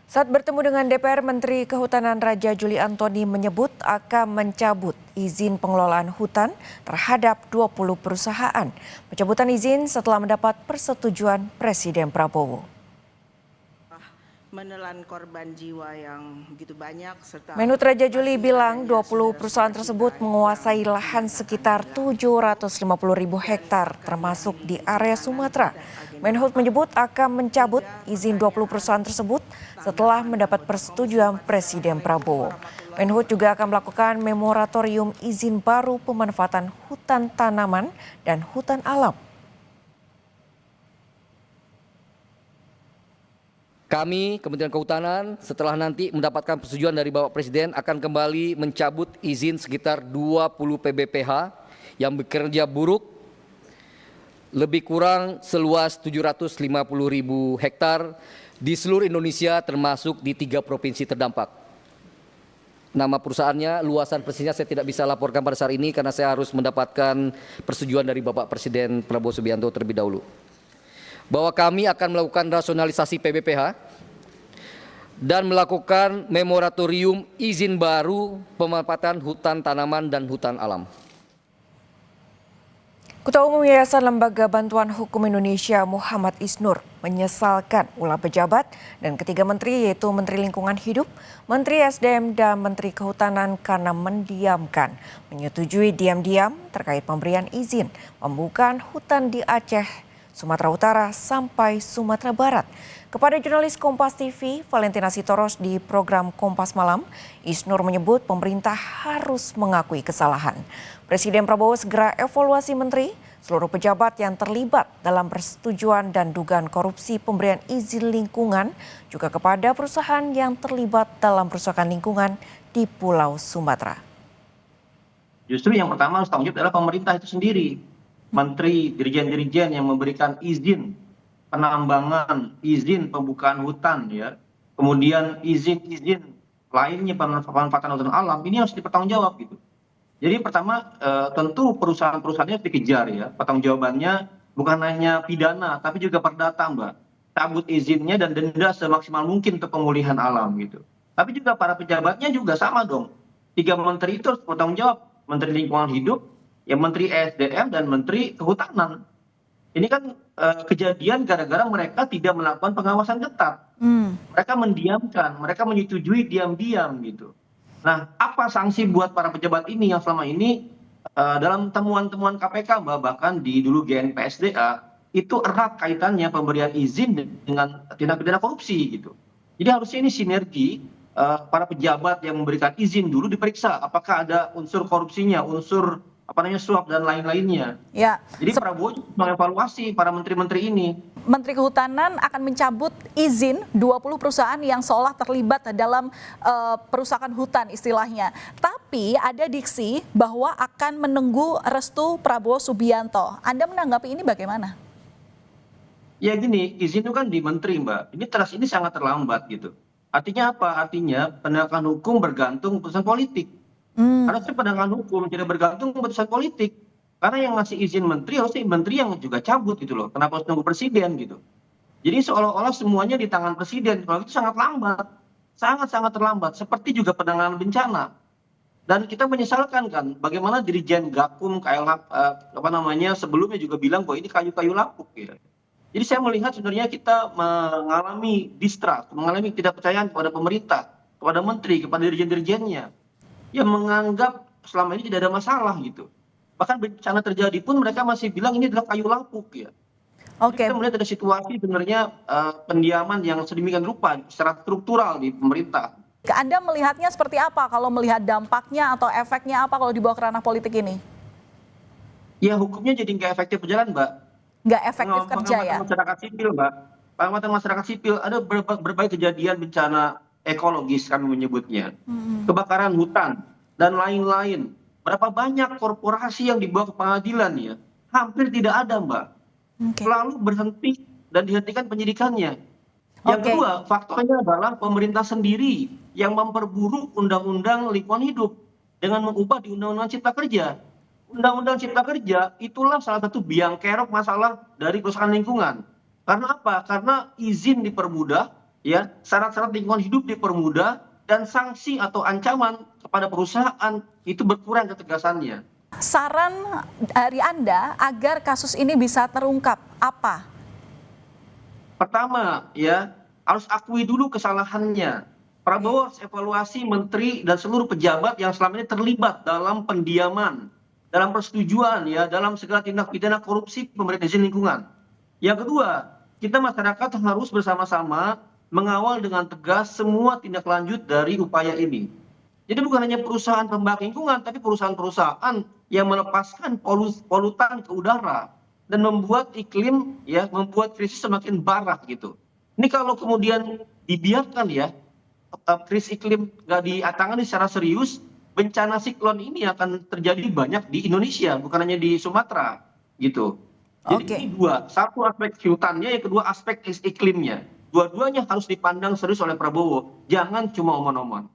Saat bertemu dengan DPR, Menteri Kehutanan Raja Juli Antoni menyebut akan mencabut izin pengelolaan hutan terhadap 20 perusahaan. Pencabutan izin setelah mendapat persetujuan Presiden Prabowo. Menelan korban jiwa yang begitu banyak serta Menhub Raja Juli bilang 20 perusahaan tersebut menguasai lahan sekitar 750.000 hektar termasuk di area Sumatera. Menhub menyebut akan mencabut izin 20 perusahaan tersebut setelah mendapat persetujuan Presiden Prabowo. Menhub juga akan melakukan memoratorium izin baru pemanfaatan hutan tanaman dan hutan alam. Kami, Kementerian Kehutanan, setelah nanti mendapatkan persetujuan dari Bapak Presiden akan kembali mencabut izin sekitar 20 PBPH yang bekerja buruk lebih kurang seluas 750.000 hektar di seluruh Indonesia termasuk di 3 provinsi terdampak. Nama perusahaannya, luasan persisnya saya tidak bisa laporkan pada saat ini karena saya harus mendapatkan persetujuan dari Bapak Presiden Prabowo Subianto terlebih dahulu. Bahwa kami akan melakukan rasionalisasi PBPH dan melakukan memoratorium izin baru pemanfaatan hutan tanaman dan hutan alam. Ketua Umum Yayasan Lembaga Bantuan Hukum Indonesia Muhammad Isnur menyesalkan ulah pejabat dan ketiga menteri yaitu Menteri Lingkungan Hidup, Menteri SDM dan Menteri Kehutanan karena menyetujui diam-diam terkait pemberian izin pembukaan hutan di Aceh, Sumatera Utara sampai Sumatera Barat. Kepada jurnalis Kompas TV, Valentina Sitoros di program Kompas Malam, Isnur menyebut pemerintah harus mengakui kesalahan. Presiden Prabowo segera evaluasi menteri, seluruh pejabat yang terlibat dalam persetujuan dan dugaan korupsi pemberian izin lingkungan, juga kepada perusahaan yang terlibat dalam perusahaan lingkungan di Pulau Sumatera. Justru yang pertama harus tanggung jawab adalah pemerintah itu sendiri. Menteri, dirjen-dirjen yang memberikan izin penambangan, izin pembukaan hutan, ya, kemudian izin-izin lainnya pemanfaatan hutan alam, ini harus dipertanggungjawab gitu. Jadi pertama tentu perusahaan-perusahaannya harus dikejar ya, pertanggungjawabannya bukan hanya pidana tapi juga perdata, Mbak. Cabut izinnya dan denda semaksimal mungkin untuk pemulihan alam gitu. Tapi juga para pejabatnya juga sama dong. 3 menteri itu harus bertanggung jawab, Menteri Lingkungan Hidup, ya Menteri SDM dan Menteri Kehutanan. Ini kan kejadian gara-gara mereka tidak melakukan pengawasan ketat. Mereka mendiamkan, mereka menyetujui diam-diam gitu. Nah, apa sanksi buat para pejabat ini yang selama ini dalam temuan-temuan KPK, Mbak, bahkan di dulu GNPSDA, itu erat kaitannya pemberian izin dengan tindak pidana korupsi gitu. Jadi harusnya ini sinergi para pejabat yang memberikan izin dulu diperiksa apakah ada unsur korupsinya, unsur suap dan lain-lainnya. Ya. Jadi Prabowo mengevaluasi para menteri-menteri ini. Menteri Kehutanan akan mencabut izin 20 perusahaan yang seolah terlibat dalam perusahaan hutan istilahnya. Tapi ada diksi bahwa akan menunggu restu Prabowo Subianto. Anda menanggapi ini bagaimana? Ya gini, izin itu kan di menteri, Mbak. Ini sangat terlambat gitu. Artinya apa? Artinya penegakan hukum bergantung keputusan politik. Karena penegakan hukum tidak bergantung keputusan politik. Karena yang ngasih izin menteri harusnya menteri yang juga cabut gitu loh. Kenapa harus nunggu presiden gitu. Jadi seolah-olah semuanya di tangan presiden. Kalau itu sangat lambat. Sangat-sangat terlambat. Seperti juga penanganan bencana. Dan kita menyesalkan kan bagaimana Dirjen Gakum KLH sebelumnya juga bilang bahwa ini kayu-kayu lapuk ya. Jadi saya melihat sebenarnya kita mengalami distrust, mengalami ketidakpercayaan kepada pemerintah, kepada menteri, kepada dirjen-dirjennya. Yang menganggap selama ini tidak ada masalah gitu. Bahkan bencana terjadi pun mereka masih bilang ini adalah kayu lapuk ya. Kita melihat ada situasi sebenarnya pendiaman yang sedemikian rupa secara struktural di pemerintah. Anda melihatnya seperti apa kalau melihat dampaknya atau efeknya apa kalau dibawa ke ranah politik ini? Ya hukumnya jadi nggak efektif berjalan, Mbak. Nggak efektif kerja ya? Masyarakat sipil, Mbak. Pengamatan masyarakat sipil ada berbagai kejadian bencana ekologis kami menyebutnya. Kebakaran hutan dan lain-lain. Berapa banyak korporasi yang dibawa ke pengadilan ya? Hampir tidak ada, Mbak. Selalu berhenti dan dihentikan penyidikannya. Yang kedua, faktornya adalah pemerintah sendiri yang memperburuk undang-undang lingkungan hidup dengan mengubah di undang-undang cipta kerja. Undang-undang cipta kerja itulah salah satu biang kerok masalah dari kerusakan lingkungan. Karena apa? Karena izin dipermudah, ya syarat-syarat lingkungan hidup dipermudah dan sanksi atau ancaman kepada perusahaan itu berkurang ketegasannya. Saran dari Anda agar kasus ini bisa terungkap apa? Pertama, ya harus akui dulu kesalahannya. Prabowo harus evaluasi menteri dan seluruh pejabat yang selama ini terlibat dalam pendiaman, dalam persetujuan, ya dalam segala tindak pidana korupsi pemberian izin lingkungan. Yang kedua, kita masyarakat harus bersama-sama mengawal dengan tegas semua tindak lanjut dari upaya ini. Jadi bukan hanya perusahaan pembakar lingkungan, tapi perusahaan-perusahaan yang melepaskan polutan ke udara dan membuat iklim, ya membuat krisis semakin parah gitu. Ini kalau kemudian dibiarkan, ya krisis iklim nggak ditangani secara serius, bencana siklon ini akan terjadi banyak di Indonesia, bukan hanya di Sumatera gitu. Jadi ini dua, satu aspek hutannya, yang kedua aspek iklimnya. Dua-duanya harus dipandang serius oleh Prabowo, jangan cuma omong-omong.